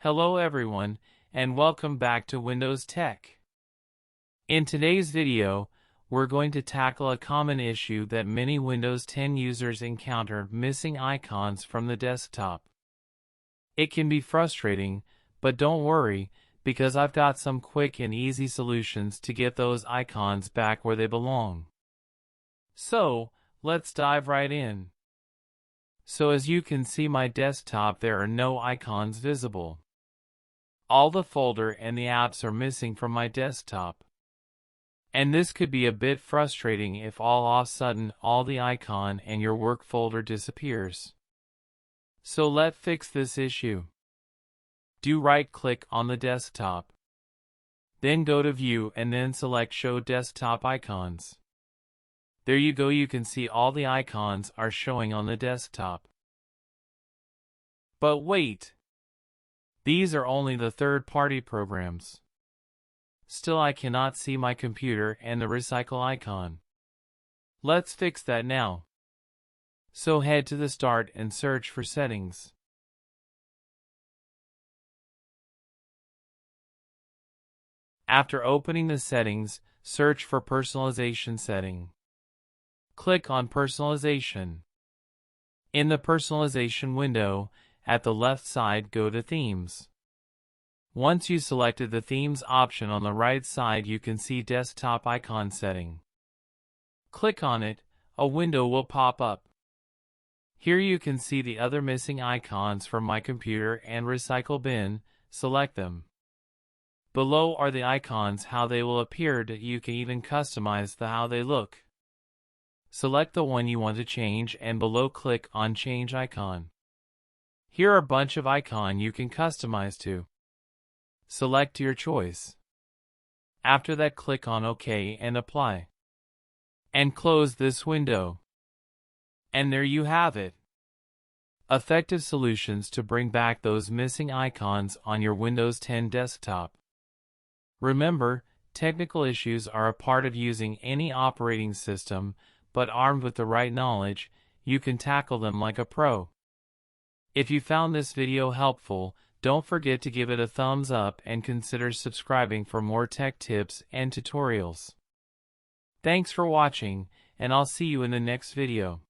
Hello everyone, and welcome back to Windowz Tech. In today's video, we're going to tackle a common issue that many Windows 10 users encounter: missing icons from the desktop. It can be frustrating, but don't worry, because I've got some quick and easy solutions to get those icons back where they belong. So, let's dive right in. So as you can see my desktop, there are no icons visible. All the folder and the apps are missing from my desktop. And this could be a bit frustrating if all of a sudden all the icon and your work folder disappears. So let's fix this issue. Do right-click on the desktop. Then go to View and then select Show Desktop Icons. There you go, you can see all the icons are showing on the desktop. But wait! These are only the third-party programs. Still, I cannot see my computer and the recycle icon. Let's fix that now. So head to the Start and search for Settings. After opening the settings, search for Personalization setting. Click on Personalization. In the Personalization window, at the left side, go to Themes. Once you selected the Themes option on the right side, you can see Desktop Icon Setting. Click on it, a window will pop up. Here you can see the other missing icons from my computer and recycle bin. Select them. Below are the icons, how they will appear. You can even customize how they look. Select the one you want to change and below click on Change Icon. Here are a bunch of icons you can customize to. Select your choice. After that, click on OK and Apply. And close this window. And there you have it. Effective solutions to bring back those missing icons on your Windows 10 desktop. Remember, technical issues are a part of using any operating system, but armed with the right knowledge, you can tackle them like a pro. If you found this video helpful, don't forget to give it a thumbs up and consider subscribing for more tech tips and tutorials. Thanks for watching, and I'll see you in the next video.